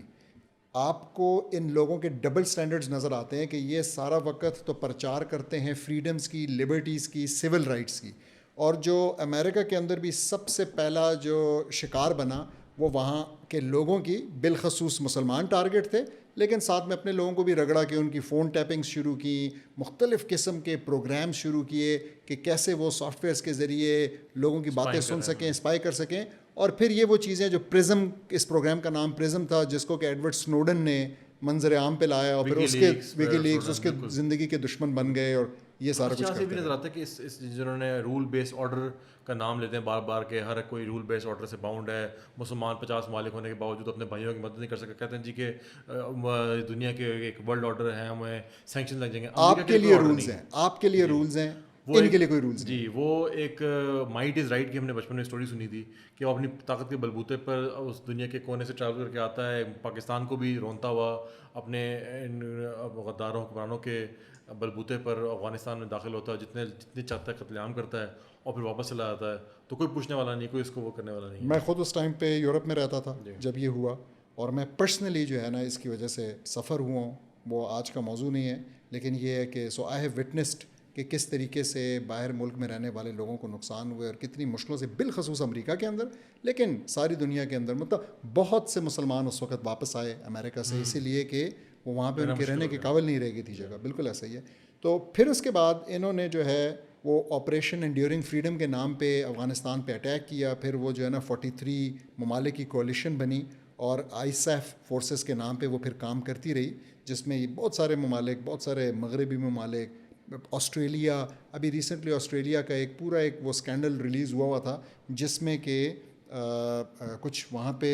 آپ کو ان لوگوں کے ڈبل سٹینڈرڈز نظر آتے ہیں کہ یہ سارا وقت تو پرچار کرتے ہیں فریڈمز کی، لبرٹیز کی، سول رائٹس کی، اور جو امریکہ کے اندر بھی سب سے پہلا جو شکار بنا وہ وہاں کے لوگوں کی، بالخصوص مسلمان ٹارگٹ تھے، لیکن ساتھ میں اپنے لوگوں کو بھی رگڑا کہ ان کی فون ٹیپنگز شروع کی، مختلف قسم کے پروگرام شروع کیے کہ کیسے وہ سافٹ ویئرس کے ذریعے لوگوں کی باتیں سن سکیں، اسپائی کر سکیں. اور پھر یہ وہ چیزیں جو پرزم، اس پروگرام کا نام پرزم تھا جس کو کہ ایڈورڈ سنوڈن نے منظر عام پہ لایا، اور پھر اس کے وکی لیکس اس کے زندگی کے دشمن بن گئے، اور یہ سارا کچھ کرتے ہیں. بھی نظر آتا ہے کہ اس جنہوں نے رول بیس آرڈر کا نام لیتے ہیں بار بار کہ ہر کوئی رول بیس آرڈر سے باؤنڈ ہے، مسلمان 50 ممالک ہونے کے باوجود اپنے بھائیوں کی مدد نہیں کر سکتے. کہتے ہیں جی کہ دنیا کے ایک ورلڈ آرڈر ہے، ہمیں سینکشن لگ جائیں گے. آپ کے لیے رولز ہیں، آپ کے لیے رولز ہیں، ان کے لیے کوئی رولز نہیں. جی وہ ایک مائٹ از رائٹ کی ہم نے بچپن میں اسٹوری سنی تھی کہ وہ اپنی طاقت کے بلبوتے پر اس دنیا کے کونے سے ٹریول کر کے آتا ہے، پاکستان کو بھی رونتا ہوا اپنے غداروں حکمرانوں کے بلبوتے پر افغانستان میں داخل ہوتا ہے، جتنے چاہتا ہے قتل عام کرتا ہے اور پھر واپس چلا جاتا ہے. تو کوئی پوچھنے والا نہیں، کوئی اس کو وہ کرنے والا نہیں. میں خود اس ٹائم پہ یورپ میں رہتا تھا جب یہ ہوا، اور میں پرسنلی جو ہے نا اس کی وجہ سے سفر ہوا ہوں. وہ آج کا موضوع نہیں ہے، لیکن یہ ہے کہ سو آئی ہیو وٹنسڈ کہ کس طریقے سے باہر ملک میں رہنے والے لوگوں کو نقصان ہوئے اور کتنی مشکلوں سے، بالخصوص امریکہ کے اندر، لیکن ساری دنیا کے اندر. مطلب بہت سے مسلمان اس وقت واپس آئے امریکہ سے، اسی لیے کہ وہ وہاں پہ ان کے رہنے کے قابل نہیں رہ گئی تھی جگہ. بالکل ایسا ہی ہے. تو پھر اس کے بعد انہوں نے جو ہے وہ آپریشن انڈیورنگ فریڈم کے نام پہ افغانستان پہ اٹیک کیا. پھر وہ جو ہے نا 43 ممالک کی کولیشن بنی، اور آئی سیف فورسز کے نام پہ وہ پھر کام کرتی رہی، جس میں بہت سارے ممالک، بہت سارے مغربی ممالک، آسٹریلیا، ابھی ریسنٹلی آسٹریلیا کا ایک پورا ایک وہ اسکینڈل ریلیز ہوا تھا جس میں کہ کچھ وہاں پہ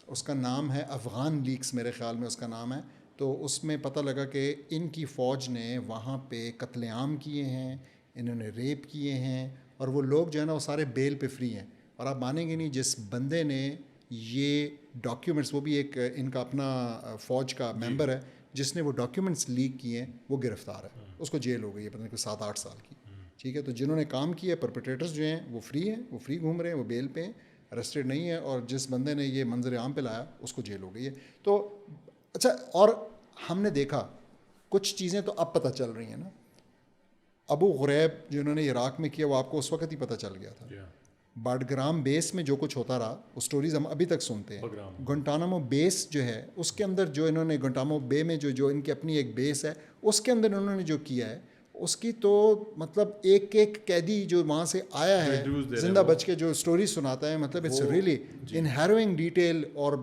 اس کا نام ہے افغان لیکس، میرے خیال میں اس کا نام ہے. تو اس میں پتہ لگا کہ ان کی فوج نے وہاں پہ قتل عام کیے ہیں، انہوں نے ریپ کیے ہیں، اور وہ لوگ جو ہے نا وہ سارے بیل پہ فری ہیں. اور آپ مانیں گے نہیں، جس بندے نے یہ ڈاکیومنٹس، وہ بھی ایک ان کا اپنا فوج کا ممبر ہے جس نے وہ ڈاکیومنٹس لیک کیے ہیں، وہ گرفتار ہے، اس کو جیل ہو گئی ہے پتہ نہیں کوئی 7-8 سال کی. ٹھیک ہے، تو جنہوں نے کام کیا پرپیٹریٹرز جو ہیں وہ فری ہیں، وہ فری گھوم رہے ہیں، وہ بیل پہ ہیں، ارسٹڈ نہیں ہے، اور جس بندے نے یہ منظر عام پہ لایا اس کو جیل ہو گئی ہے. تو اچھا، اور ہم نے دیکھا کچھ چیزیں تو اب پتہ چل رہی ہیں نا. ابو غریب جنہوں نے عراق میں کیا وہ آپ کو اس وقت ہی پتہ چل گیا تھا. باڈگرام بیس میں جو کچھ ہوتا رہا وہ سٹوریز ہم ابھی تک سنتے ہیں. گنٹانامو بیس جو ہے اس کے اندر جو انہوں نے گنٹانامو بے میں جو ان کی اپنی ایک بیس ہے اس کے اندر انہوں نے جو کیا ہے اس کی تو مطلب ایک ایک قیدی جو وہاں سے آیا ہے زندہ بچ کے جو سٹوری سناتا ہے، مطلب it's really in harrowing detail, اور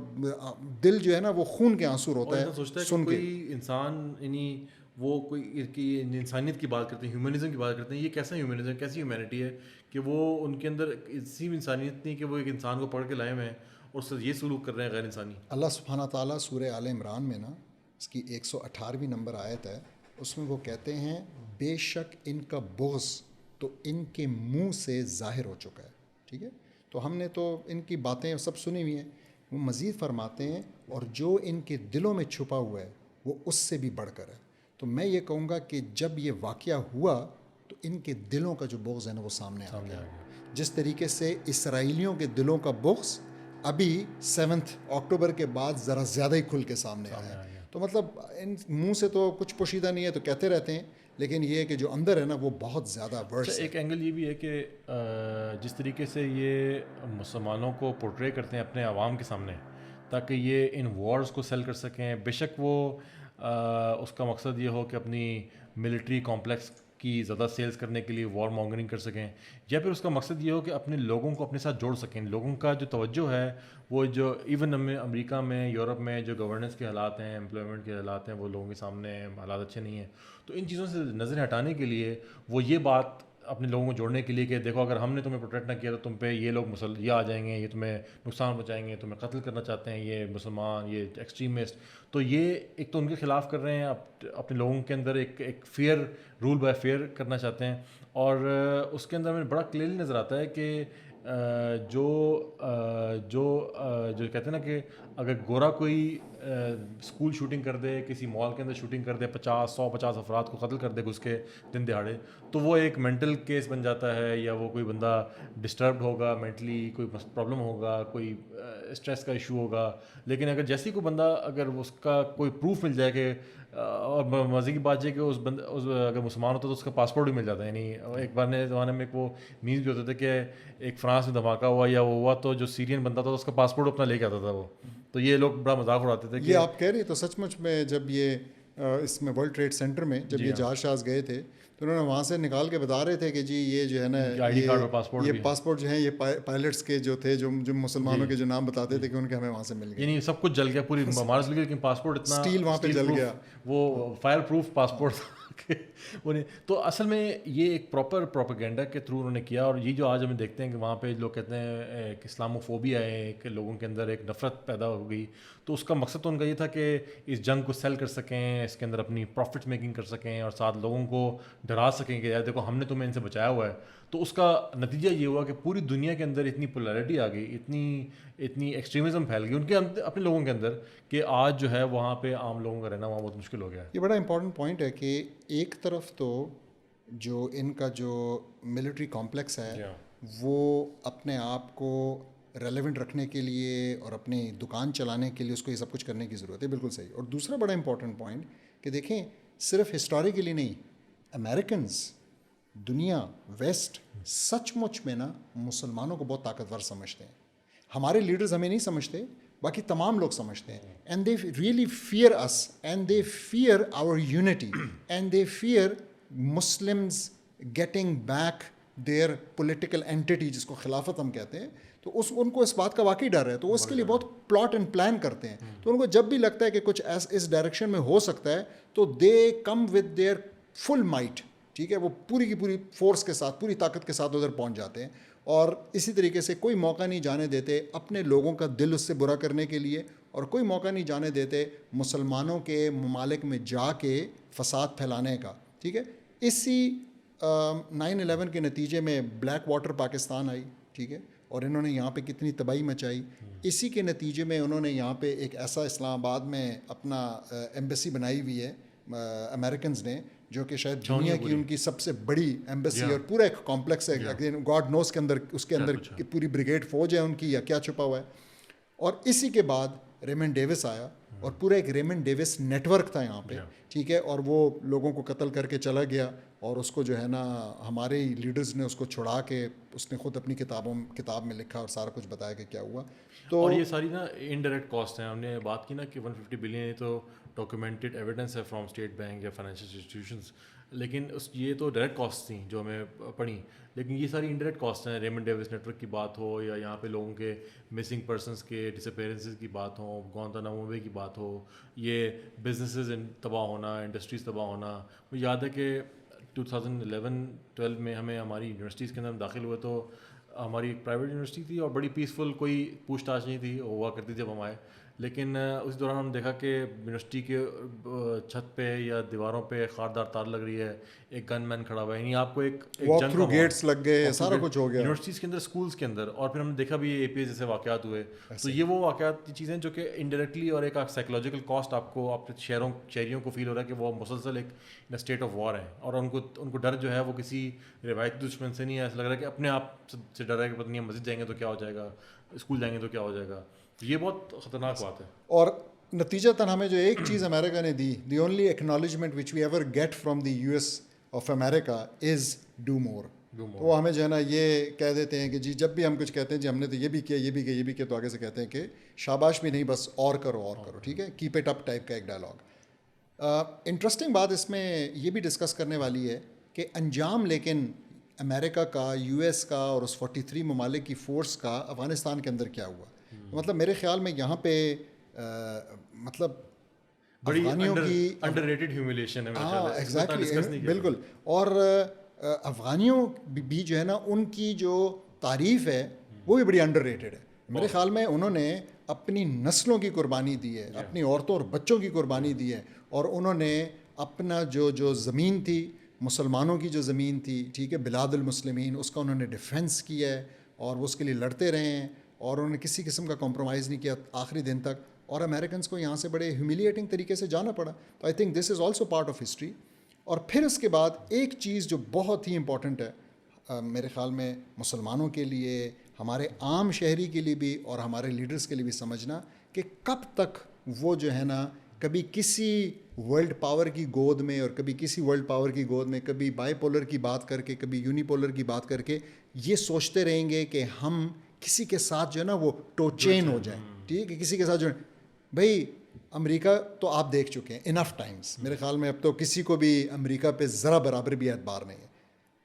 دل جو ہے نا وہ خون کے آنسو روتا ہے سن کے. کوئی انسان یعنی وہ کوئی انسانیت کی بات کرتے ہیں، ہیومنزم کی بات کرتے ہیں، یہ کیسا ہیومنزم، کیسی ہیومینٹی ہے کہ وہ ان کے اندر اسی انسانیت نہیں کہ وہ ایک انسان کو پڑھ کے لائے ہوئے ہیں اور اس سے یہ سلوک کر رہے ہیں غیر انسانی. اللہ سبحانہ تعالیٰ سورہ آل عمران میں نا اس کی 118ویں نمبر آیت ہے، اس میں وہ کہتے ہیں بے شک ان کا بغض تو ان کے منہ سے ظاہر ہو چکا ہے. ٹھیک ہے، تو ہم نے تو ان کی باتیں سب سنی ہوئی ہیں. وہ مزید فرماتے ہیں اور جو ان کے دلوں میں چھپا ہوا ہے وہ اس سے بھی بڑھ کر ہے. تو میں یہ کہوں گا کہ جب یہ واقعہ ہوا تو ان کے دلوں کا جو بغض ہے نا وہ سامنے آ گیا. جس طریقے سے اسرائیلیوں کے دلوں کا بغض ابھی 7 اکتوبر کے بعد ذرا زیادہ ہی کھل کے سامنے آیا. تو مطلب ان منہ سے تو کچھ پوشیدہ نہیں ہے تو کہتے رہتے ہیں، لیکن یہ کہ جو اندر ہے نا وہ بہت زیادہ ورس ہے. ایک اینگل یہ بھی ہے کہ جس طریقے سے یہ مسلمانوں کو پورٹرے کرتے ہیں اپنے عوام کے سامنے تاکہ یہ ان وارز کو سیل کر سکیں، بے شک وہ اس کا مقصد یہ ہو کہ اپنی ملٹری کمپلیکس کی زیادہ سیلز کرنے کے لیے وار مانگرنگ کر سکیں، یا پھر اس کا مقصد یہ ہو کہ اپنے لوگوں کو اپنے ساتھ جوڑ سکیں. لوگوں کا جو توجہ ہے وہ جو ایون امریکہ میں، یورپ میں جو گورننس کے حالات ہیں، امپلائمنٹ کے حالات ہیں، وہ لوگوں کے سامنے حالات اچھے نہیں ہیں. تو ان چیزوں سے نظر ہٹانے کے لیے وہ یہ بات اپنے لوگوں کو جوڑنے کے لیے کہ دیکھو اگر ہم نے تمہیں پروٹیکٹ نہ کیا تو تم پہ یہ لوگ یہ آ جائیں گے، یہ تمہیں نقصان پہنچائیں گے، تمہیں قتل کرنا چاہتے ہیں یہ مسلمان، یہ ایکسٹریمسٹ. تو یہ ایک تو ان کے خلاف کر رہے ہیں، اپنے لوگوں کے اندر ایک فیئر، رول بائی فیئر کرنا چاہتے ہیں. اور اس کے اندر ہمیں بڑا کلیئرلی نظر آتا ہے کہ جو کہتے ہیں نا کہ اگر گورا کوئی اسکول شوٹنگ کر دے، کسی مال کے اندر شوٹنگ کر دے، 150 افراد کو قتل کر دے گھس کے دن دہاڑے، تو وہ ایک مینٹل کیس بن جاتا ہے، یا وہ کوئی بندہ ڈسٹربڈ ہوگا مینٹلی، کوئی پرابلم ہوگا، کوئی اسٹریس کا ایشو ہوگا. لیکن اگر جیسی کوئی بندہ اگر اس کا کوئی پروف مل جائے کہ، اور مزے کی بات یہ کہ اس بندے اگر مسلمان ہوتا تو اس کا پاسپورٹ بھی مل جاتا ہے. یعنی ایک بار نے زمانے میں ایک وہ میمز بھی ہوتے تھے کہ ایک فرانس میں دھماکہ ہوا یا وہ ہوا تو جو سیرین بندہ تھا تو اس کا پاسپورٹ اپنا لے کے آتا تھا وہ. تو یہ لوگ بڑا مذاق اڑاتے تھے. یہ آپ کہہ رہے تو سچ مچ میں جب یہ اس میں ورلڈ ٹریڈ سینٹر میں جب یہ جہاز شاز گئے تھے تو انہوں نے وہاں سے نکال کے بتا رہے تھے کہ جی یہ جو ہے نا یہ پاسپورٹ جو ہیں یہ پائلٹس کے جو تھے جو مسلمانوں کے جو نام بتاتے تھے کہ ان کے ہمیں وہاں سے مل گئے. یعنی سب کچھ جل گیا، پوری عمارت جل گئی، لیکن پاسپورٹ اتنا اسٹیل وہاں پہ جل گیا، وہ فائر پروف پاسپورٹ. تو اصل میں یہ ایک پراپر پروپیگنڈا کے تھرو انہوں نے کیا. اور یہ جو آج ہمیں دیکھتے ہیں کہ وہاں پہ لوگ کہتے ہیں ایک اسلاموفوبیا ہے، کہ لوگوں کے اندر ایک نفرت پیدا ہو گئی، تو اس کا مقصد تو ان کا یہ تھا کہ اس جنگ کو سیل کر سکیں، اس کے اندر اپنی پروفٹ میکنگ کر سکیں، اور ساتھ لوگوں کو ڈرا سکیں کہ یار دیکھو ہم نے تمہیں ان سے بچایا ہوا ہے. تو اس کا نتیجہ یہ ہوا کہ پوری دنیا کے اندر اتنی پولیرٹی آ گئی، اتنی ایکسٹریمزم پھیل گئی ان کے اپنے لوگوں کے اندر کہ آج جو ہے وہاں پہ عام لوگوں کا رہنا وہاں بہت مشکل ہو گیا ہے. یہ بڑا امپورٹنٹ پوائنٹ ہے کہ ایک طرف تو جو ان کا جو ملٹری کمپلیکس ہے وہ اپنے آپ کو ریلیونٹ رکھنے کے لیے اور اپنی دکان چلانے کے لیے اس کو یہ سب کچھ کرنے کی ضرورت ہے، بالکل صحیح. اور دوسرا بڑا امپورٹنٹ پوائنٹ کہ دیکھیں صرف ہسٹوریکلی نہیں، امریکنز، دنیا، ویسٹ سچ مچ میں نا مسلمانوں کو بہت طاقتور سمجھتے ہیں. ہمارے لیڈرز ہمیں نہیں سمجھتے، باقی تمام لوگ سمجھتے ہیں. And they really fear us, and they fear our unity, and they fear Muslims getting back their political entity جس کو خلافت ہم کہتے ہیں. تو ان کو اس بات کا واقعی ڈر ہے، تو اس کے لیے بہت پلاٹ اینڈ پلان کرتے ہیں. تو ان کو جب بھی لگتا ہے کہ کچھ اس ڈائریکشن میں ہو سکتا ہے تو they come with their full might. ٹھیک ہے، وہ پوری کی پوری فورس کے ساتھ، پوری طاقت کے ساتھ ادھر پہنچ جاتے ہیں. اور اسی طریقے سے کوئی موقع نہیں جانے دیتے اپنے لوگوں کا دل اس سے برا کرنے کے لیے، اور کوئی موقع نہیں جانے دیتے مسلمانوں کے ممالک میں جا کے فساد پھیلانے کا. ٹھیک ہے، اسی 9/11 کے نتیجے میں بلیک واٹر پاکستان آئی. ٹھیک ہے، اور انہوں نے یہاں پہ کتنی تباہی مچائی. اسی کے نتیجے میں انہوں نے یہاں پہ ایک ایسا اسلام آباد میں اپنا ایمبیسی بنائی ہوئی ہے امریکنز نے, جو کہ شاید دنیا کی ان کی سب سے بڑی ایمبیسی اور پورا ایک کمپلیکس ہے, گاڈ نوز کے اندر اس کے اندر پوری بریگیڈ فوج ہے ان کی یا کیا چھپا ہوا ہے. اور اسی کے بعد ریمنڈ ڈیوس آیا اور پورا ایک ریمنڈ ڈیوس نیٹ ورک تھا یہاں پہ, ٹھیک ہے, اور وہ لوگوں کو قتل کر کے چلا گیا اور اس کو جو ہے نا ہمارے ہی لیڈرز نے اس کو چھڑا کے اس نے خود اپنی کتاب میں لکھا اور سارا کچھ بتایا کہ کیا ہوا. تو اور یہ ساری نا انڈائریکٹ کاسٹ ہیں. ہم نے بات کی نا کہ 150 بلین تو ڈاکیومنٹڈ ایویڈنس ہے فرام اسٹیٹ بینک یا فائنینشیل انسٹیٹیوشنس, لیکن یہ تو ڈائریکٹ کاسٹ تھیں جو ہمیں پڑھیں, لیکن یہ ساری انڈائریکٹ کاسٹ ہیں. ریمنڈ ڈیوس نیٹ ورک کی بات ہو یا یہاں پہ لوگوں کے مسنگ پرسنس کے ڈس اپیرنسز کی بات ہو, گوانتانامو بے کی بات ہو, یہ بزنسز تباہ ہونا, انڈسٹریز تباہ ہونا. مجھے یاد ہے کہ 2011-12 میں ہمیں ہماری یونیورسٹیز کے اندر داخل ہوئے تو ہماری ایک پرائیویٹ یونیورسٹی تھی اور بڑی پیسفل, کوئی پوچھ تاچھ نہیں تھی, ہوا کرتی تھی جب ہم آئے. لیکن اس دوران ہم دیکھا کہ یونیورسٹی کے چھت پہ یا دیواروں پہ خاردار تار لگ رہی ہے, ایک گن مین کھڑا ہوا ہے, یعنی آپ کو ایک واک تھرو گیٹس لگ گئے, سارا کچھ ہو گیا یونیورسٹیز کے اندر, اسکولس کے اندر. اور پھر ہم نے دیکھا بھی اے پی ایس جیسے واقعات ہوئے. تو یہ وہ واقعات چیزیں جو کہ انڈائریکٹلی اور ایک سائیکولوجیکل کاسٹ آپ کو اپنے شہریوں کو فیل ہو رہا ہے کہ وہ مسلسل ایک اسٹیٹ آف وار ہے, اور ان کو ڈر جو ہے وہ کسی روایتی دشمن سے نہیں ہے. ایسا لگ رہا ہے کہ اپنے آپ سے ڈر ہے کہ پتہ نہیں مسجد جائیں گے تو کیا ہو جائے گا, اسکول جائیں گے تو کیا ہو جائے گا. یہ بہت خطرناک بات ہے. اور نتیجتاً ہمیں جو ایک چیز امریکہ نے دی, the only acknowledgement which we ever get from the U S of America is do more. تو وہ ہمیں جو ہے نا یہ کہہ دیتے ہیں کہ جی جب بھی ہم کچھ کہتے ہیں جی ہم نے تو یہ بھی کیا, یہ بھی کیا, یہ بھی کیا, تو آگے سے کہتے ہیں کہ شاباش بھی نہیں, بس اور کرو, ٹھیک ہے, کیپ اٹ اپ ٹائپ کا ایک ڈائلاگ. انٹرسٹنگ بات اس میں یہ بھی ڈسکس کرنے والی ہے کہ انجام لیکن امریکہ کا, یو ایس کا اور اس 43 ممالک کی فورس کا افغانستان کے اندر کیا ہوا. مطلب میرے خیال میں یہاں پہ مطلب بڑی افغانیوں کی انڈر ریٹڈ ہیوملیشن ہے میرا خیال ہے, ایگزیکٹلی, بالکل. اور افغانیوں بھی جو ہے نا ان کی جو تعریف ہے وہ بھی بڑی انڈر ریٹڈ ہے. میرے خیال میں انہوں نے اپنی نسلوں کی قربانی دی ہے, اپنی عورتوں اور بچوں کی قربانی دی ہے, اور انہوں نے اپنا جو زمین تھی, مسلمانوں کی جو زمین تھی, ٹھیک ہے, بلاد المسلمین, اس کا انہوں نے ڈیفینس کیا ہے اور وہ اس کے لیے لڑتے رہے ہیں, اور انہوں نے کسی قسم کا کمپرومائز نہیں کیا آخری دن تک. اور امریکنس کو یہاں سے بڑے ہیوملیٹنگ طریقے سے جانا پڑا. تو I think this is also part of history. اور پھر اس کے بعد ایک چیز جو بہت ہی امپورٹنٹ ہے میرے خیال میں مسلمانوں کے لیے, ہمارے عام شہری کے لیے بھی اور ہمارے لیڈرز کے لیے بھی سمجھنا, کہ کب تک وہ جو ہے نا کبھی کسی ورلڈ پاور کی گود میں اور کبھی کسی ورلڈ پاور کی گود میں, کبھی بائی پولر کی بات کر کے, کبھی یونی پولر کی بات کر کے یہ سوچتے رہیں گے کہ ہم کسی کے ساتھ جو ہے نا وہ ٹو چین ہو جائیں, ٹھیک ہے, کسی کے ساتھ جو ہے. بھائی امریکہ تو آپ دیکھ چکے ہیں انف ٹائمز, میرے خیال میں اب تو کسی کو بھی امریکہ پہ ذرا برابر بھی اعتبار نہیں ہے.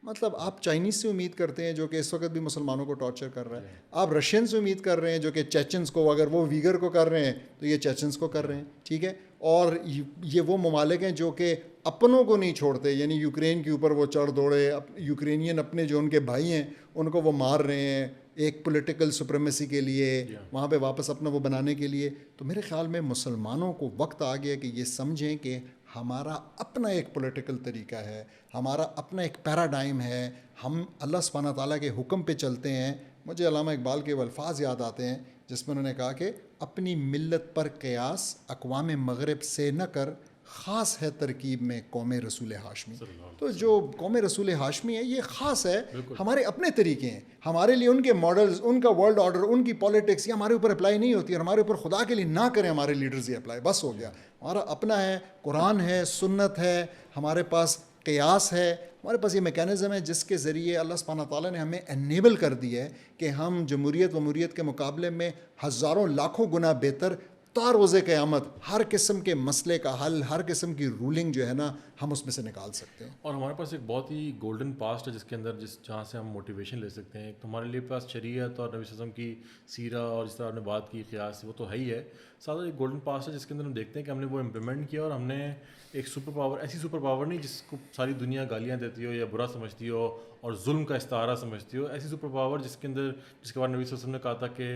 مطلب آپ چائنیز سے امید کرتے ہیں جو کہ اس وقت بھی مسلمانوں کو ٹارچر کر رہا ہے, آپ رشین سے امید کر رہے ہیں جو کہ چیچنس کو, اگر وہ ویگر کو کر رہے ہیں تو یہ چیچنس کو کر رہے ہیں, ٹھیک ہے. اور یہ وہ ممالک ہیں جو کہ اپنوں کو نہیں چھوڑتے, یعنی یوکرین کے اوپر وہ چڑھ دوڑے, یوکرینین اپنے جو ان کے بھائی ہیں ان کو وہ مار رہے ہیں ایک پولیٹیکل سپریمیسی کے لیے, وہاں پہ واپس اپنا وہ بنانے کے لیے. تو میرے خیال میں مسلمانوں کو وقت آ گیا کہ یہ سمجھیں کہ ہمارا اپنا ایک پولیٹیکل طریقہ ہے, ہمارا اپنا ایک پیراڈائم ہے, ہم اللہ سبحانہ تعالیٰ کے حکم پہ چلتے ہیں. مجھے علامہ اقبال کے وہ الفاظ یاد آتے ہیں جس میں انہوں نے کہا کہ اپنی ملت پر قیاس اقوام مغرب سے نہ کر, خاص ہے ترکیب میں قوم رسول ہاشمی. تو جو قوم رسول ہاشمی ہے یہ خاص ہے, ہمارے اپنے طریقے ہیں, ہمارے لیے ان کے ماڈلز, ان کا ورلڈ آرڈر, ان کی پالیٹکس یہ ہمارے اوپر اپلائی نہیں ہوتی, اور ہمارے اوپر خدا کے لیے نہ کریں ہمارے لیڈرز یہ اپلائی, بس ہو گیا. ہمارا اپنا ہے, قرآن ہے, سنت ہے, ہمارے پاس قیاس ہے, ہمارے پاس یہ میکینزم ہے جس کے ذریعے اللہ سبحانہ تعالیٰ نے ہمیں انیبل کر دیا ہے کہ ہم جمہوریت ومہوریت کے مقابلے میں ہزاروں لاکھوں گنا بہتر تا روز قیامت ہر قسم کے مسئلے کا حل, ہر قسم کی رولنگ جو ہے نا ہم اس میں سے نکال سکتے ہیں. اور ہمارے پاس ایک بہت ہی گولڈن پاسٹ ہے جس کے اندر جہاں سے ہم موٹیویشن لے سکتے ہیں. تو ہمارے لیے پاس شریعت اور نبی صلی اللہ علیہ وسلم کی سیرہ اور جس طرح آپ نے بات کی قیاس, وہ تو ہے ہی ہے. ساتھ ایک گولڈن پاسٹ ہے جس کے اندر ہم دیکھتے ہیں کہ ہم نے وہ امپلیمنٹ کیا, اور ہم نے ایک سپر پاور, ایسی سپر پاور نہیں جس کو ساری دنیا گالیاں دیتی ہو یا برا سمجھتی ہو اور ظلم کا استعارہ سمجھتی ہو, ایسی سپر پاور جس کے اندر, جس کے بعد نبی صلی اللہ علیہ وسلم نے کہا تھا کہ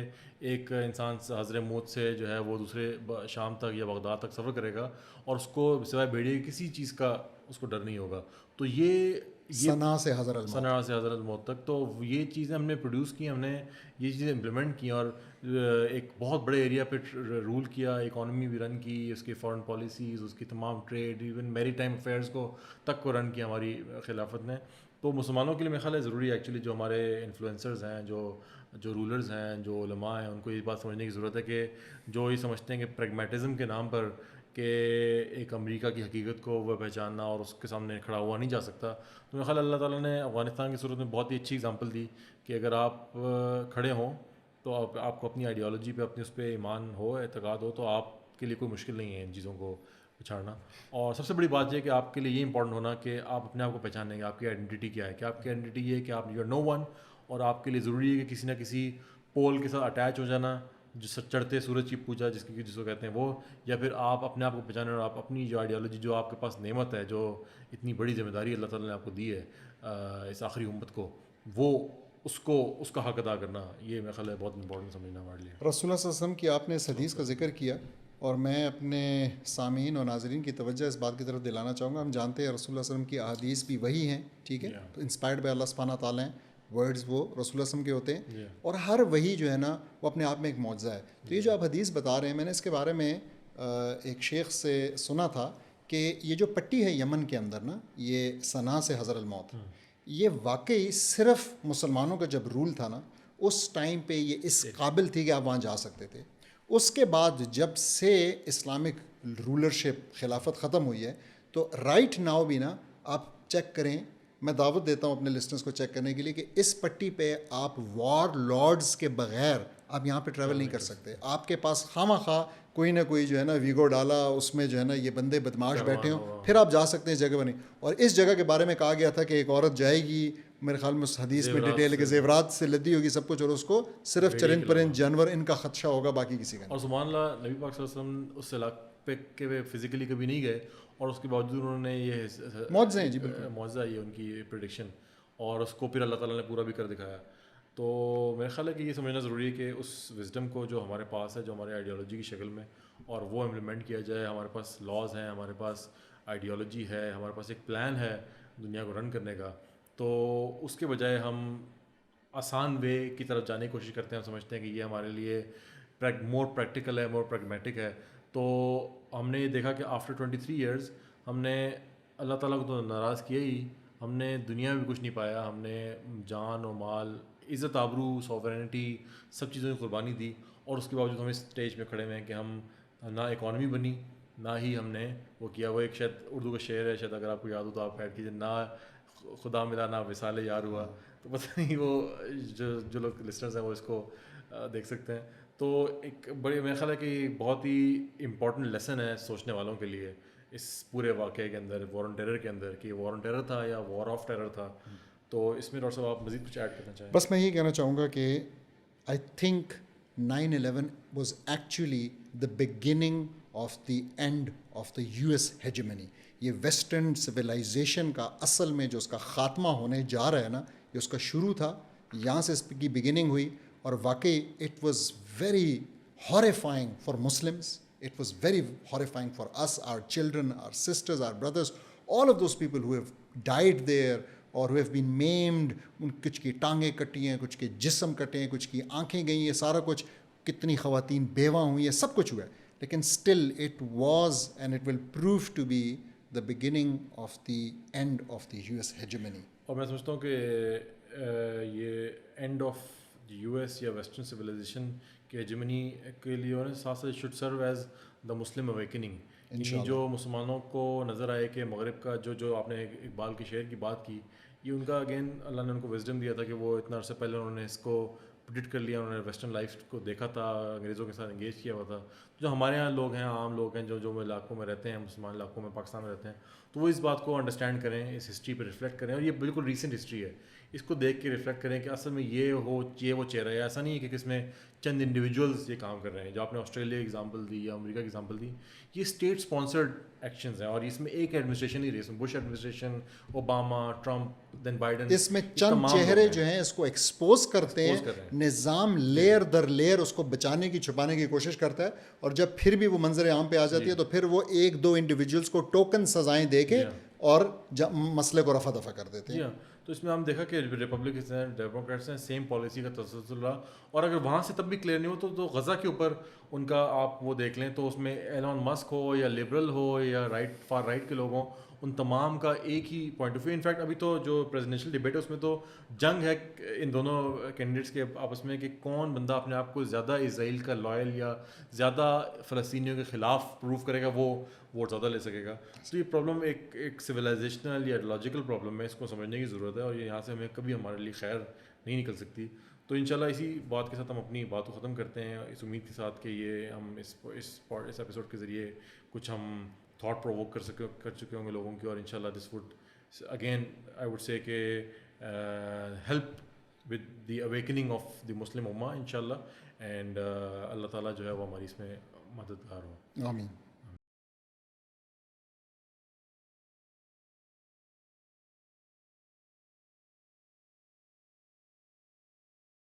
ایک انسان حضر موت سے جو ہے وہ دوسرے شام تک یا بغداد تک سفر کرے گا اور اس کو سوائے بھیڑیے کسی چیز کا اس کو ڈر نہیں ہوگا. تو یہ صنع سے حضرت الموت، صنعاء سے حضرت الموت تک. تو یہ چیزیں ہم نے پروڈیوس کی, ہم نے یہ چیزیں امپلیمنٹ کی اور ایک بہت بڑے ایریا پہ رول کیا, اکانومی بھی رن کی, اس کی فارن پالیسیز, اس کی تمام ٹریڈ, ایون میری ٹائم افیئرس کو رن کیا ہماری خلافت نے. تو مسلمانوں کے لیے میرا خیال ہے ضروری ہے ایکچولی, جو ہمارے انفلوئنسرز ہیں, جو رولرز ہیں, جو علماء ہیں, ان کو یہ بات سمجھنے کی ضرورت ہے کہ جو یہ سمجھتے ہیں کہ پریگمیٹزم کے نام پر کہ ایک امریکہ کی حقیقت کو وہ پہچاننا اور اس کے سامنے کھڑا ہوا نہیں جا سکتا. تو میرا خیال اللہ تعالیٰ نے افغانستان کی صورت میں بہت ہی اچھی اگزامپل دی کہ اگر آپ کھڑے ہوں تو آپ کو اپنی آئیڈیالوجی پہ, اپنی اس پہ ایمان ہو, اعتقاد ہو, تو آپ کے لیے کوئی مشکل نہیں ہے ان چیزوں کو پہچاننا. اور سب سے بڑی بات یہ کہ آپ کے لیے یہ امپورٹنٹ ہونا کہ آپ اپنے آپ کو پہچانیں گے, آپ کی آئیڈینٹی کیا ہے, کہ آپ کی آئیڈینٹی یہ ہے کہ آپ یو آر نو ون, اور آپ کے لیے ضروری ہے کہ کسی نہ کسی پول کے ساتھ اٹیچ ہو جانا, جو چڑھتے سورج کی پوجا جس کو کہتے ہیں وہ, یا پھر آپ اپنے آپ کو پہچانے اور آپ اپنی جو آئیڈیالوجی, جو آپ کے پاس نعمت ہے, جو اتنی بڑی ذمہ داری اللہ تعالیٰ نے آپ کو دی ہے اس آخری امت کو, وہ اس کا حق ادا کرنا, یہ میرا خیال ہے بہت امپورٹنٹ سمجھنا ہمارے لیے. رسول اللہ صلی اللہ علیہ وسلم کی آپ نے اس حدیث کا ذکر کیا, اور میں اپنے سامعین اور ناظرین کی توجہ اس بات کی طرف دلانا چاہوں گا. ہم جانتے ہیں رسول اللہ صلی اللہ علیہ وسلم کی احادیث بھی وہی ہیں, ٹھیک ہے, تو انسپائرڈ بائی اللہ سبحانہ تعالیٰ ہیں, ورڈز وہ رسول اللہ صلی اللہ علیہ وسلم کے ہوتے ہیں, اور ہر وہی جو ہے نا وہ اپنے آپ میں ایک معجزہ ہے. تو یہ جو آپ حدیث بتا رہے ہیں, میں نے اس کے بارے میں ایک شیخ سے سنا تھا کہ یہ جو پٹی ہے یمن کے اندر نا, یہ صنعاء سے حضرت الموت, یہ واقعی صرف مسلمانوں کا جب رول تھا نا اس ٹائم پہ یہ اس قابل تھی کہ آپ وہاں جا سکتے تھے. اس کے بعد جب سے اسلامک رولرشپ خلافت ختم ہوئی ہے, تو رائٹ ناؤ بھی نا آپ چیک کریں, میں دعوت دیتا ہوں اپنے لسنرز کو چیک کرنے کے لیے کہ اس پٹی پہ آپ وار لارڈز کے بغیر آپ یہاں پہ ٹریول نہیں کر سکتے. آپ کے پاس خواہ خواہ کوئی نہ کوئی جو ہے نا ویگو ڈالا, اس میں جو ہے نا یہ بندے بدماش بیٹھے ہوں, پھر آپ جا سکتے ہیں اس جگہ بنی. اور اس جگہ کے بارے میں کہا گیا تھا کہ ایک عورت جائے گی, میرے خیال میں اس حدیث میں ڈیٹیل ہے کہ زیورات سے لدی ہوگی سب کچھ, اور اس کو صرف چرند پرند جانور ان کا خدشہ ہوگا, باقی کسی کا نہیں. اور سبحان اللہ, نبی پاک صلی اللہ علیہ وسلم اس علاقے پہ فزیکلی کبھی نہیں گئے, اور اس کے باوجود انہوں نے یہ معجزے ہیں جی, بالکل معجزہ یہ ان کی پریڈکشن, اور اس کو پھر اللہ تعالیٰ نے پورا بھی کر دکھایا. تو میرا خیال ہے کہ یہ سمجھنا ضروری ہے کہ اس وزڈم کو جو ہمارے پاس ہے, جو ہمارے آئیڈیالوجی کی شکل میں, اور وہ امپلیمنٹ کیا جائے. ہمارے پاس لاز ہیں, ہمارے پاس آئیڈیالوجی ہے, ہمارے پاس ایک پلان ہے دنیا کو رن کرنے کا. تو اس کے بجائے ہم آسان وے کی طرف جانے کی کوشش کرتے ہیں. ہم سمجھتے ہیں کہ یہ ہمارے لیے مور پریکٹیکل ہے, مور پریگمیٹک ہے. تو ہم نے یہ دیکھا کہ آفٹر 23 ایئرز ہم نے اللہ تعالیٰ کو تو ناراض کیا ہی, ہم نے دنیا میں بھی کچھ نہیں پایا. ہم نے جان و مال, عزت آبرو, سوورینٹی, سب چیزوں کی قربانی دی, اور اس کے باوجود ہم اس اسٹیج پہ کھڑے ہوئے ہیں کہ ہم نہ اکانومی بنی, نہ ہی ہم نے وہ کیا. وہ ایک شاید اردو کا شعر ہے, شاید اگر آپ کو یاد ہو تو آپ ایڈ کیجیے, نہ خدا ملا نہ وصال یار ہوا. تو پتہ نہیں وہ جو لوگ لسنرز ہیں وہ اس کو دیکھ سکتے ہیں. تو ایک بڑی میرا خیال ہے کہ بہت ہی امپورٹنٹ لیسن ہے سوچنے والوں کے لیے اس پورے واقعے کے اندر, وار آن ٹیرر کے اندر, کہ وار آن ٹیرر تھا یا وار آف ٹیرر تھا. تو اس میں ڈاکٹر صاحب آپ مزید کچھ ایڈ کرنا چاہیں؟ بس میں یہ کہنا چاہوں گا کہ I think 9/11 was actually the beginning of the end of the US hegemony. یہ ویسٹرن سویلائزیشن کا اصل میں جو اس کا خاتمہ ہونے جا رہا ہے نا, یہ اس کا شروع تھا, یہاں سے اس کی بگننگ ہوئی. اور واقعی it was very horrifying for Muslims, it was very horrifying for us, our children, our sisters, our brothers, all of those people who have died there or who have been maimed. ان کچھ کی ٹانگیں کٹی ہیں, کچھ کے جسم کٹے ہیں, کچھ کی آنکھیں گئی, یہ سارا کچھ, کتنی خواتین بیوہ ہوئی ہیں, سب کچھ ہوا ہے. لیکن still it was and it will prove to be the beginning of the end of the US hegemony. اور میں سمجھتا ہوں کہ یہ اینڈ آف US یا ویسٹرن سویلائزیشن کہ ہیجمنی کے لیے اور ساتھ ساتھ should serve as the Muslim awakening. یعنی جو مسلمانوں کو نظر آئے کہ مغرب کا جو آپ نے اقبال کے شعر کی بات کی, یہ ان کا اگین اللہ نے ان کو وزڈم دیا تھا کہ وہ اتنا عرصے پہلے انہوں نے اس کو پریڈکٹ کر لیا, انہوں نے ویسٹرن لائف کو دیکھا تھا, انگریزوں کے ساتھ انگیج کیا ہوا تھا. جو ہمارے یہاں لوگ ہیں, عام لوگ ہیں, جو علاقوں میں رہتے ہیں, مسلمان علاقوں میں, پاکستان میں رہتے ہیں, تو وہ اس بات کو انڈرسٹینڈ کریں, اس ہسٹری پہ ریفلیکٹ کریں. اور یہ بالکل ریسنٹ ہسٹری ہے, اس کو دیکھ کے ریفلیکٹ کریں کہ اصل میں یہ وہ چہرہ ہے. ایسا نہیں ہے کہ کس میں چند انڈیویجولس یہ کام کر رہے ہیں. جو آپ نے آسٹریلیا کی ایگزامپل دی یا امریکہ کی ایگزامپل دی, یہ اسٹیٹ اسپانسرڈ ایکشنز ہیں, اور اس میں ایک ایڈمنسٹریشن نہیں رہی, اس میں بش ایڈمنسٹریشن, اوباما, ٹرمپ, دین بائیڈن, اس میں چند چہرے جو ہیں اس کو ایکسپوز کرتے ہیں. نظام لیئر در لیئر اس کو بچانے کی, چھپانے کی کوشش کرتا ہے, اور جب پھر بھی وہ منظر عام پہ آ جاتی ہے تو پھر وہ 1-2 انڈیویجولس کو ٹوکن سزائیں دے کے اور مسئلے کو رفع دفع کر دیتے ہیں. جی ہاں. تو اس میں ہم دیکھا کہ ریپبلکنس ہیں ڈیموکریٹس ہیں سیم پالیسی کا تسلسل رہا, اور اگر وہاں سے تب بھی کلیئر نہیں ہو تو غزہ کے اوپر ان کا آپ وہ دیکھ لیں تو اس میں ایلون مسک ہو یا لبرل ہو یا فار رائٹ کے لوگ ہوں, ان تمام کا ایک ہی پوائنٹ آف ویو. انفیکٹ ابھی تو جو پریزیڈنشیل ڈبیٹ ہے اس میں تو جنگ ہے ان دونوں کینڈیڈیٹس کے آپس میں کہ کون بندہ اپنے آپ کو زیادہ اسرائیل کا لائل یا زیادہ فلسطینیوں کے خلاف پروف کرے گا وہ ووٹ زیادہ لے سکے گا. تو یہ پرابلم ایک سویلائزیشنل یا ایڈولوجیکل پرابلم ہے, اس کو سمجھنے کی ضرورت ہے, اور یہ یہاں سے ہمیں کبھی ہمارے لیے خیر نہیں نکل سکتی. تو انشاءاللہ اسی بات کے ساتھ ہم اپنی بات کو ختم کرتے ہیں, اس امید کے ساتھ کہ یہ ہم اس ایپیسوڈ کے ذریعے کچھ ہم تھاٹ پرووک کر چکے ہوں گے لوگوں کی, اور انشاءاللہ this would again I would say کہ help with the awakening of the Muslim امہ انشاءاللہ, اینڈ اللہ تعالیٰ جو ہے وہ ہماری اس میں مددگار ہو. آمین.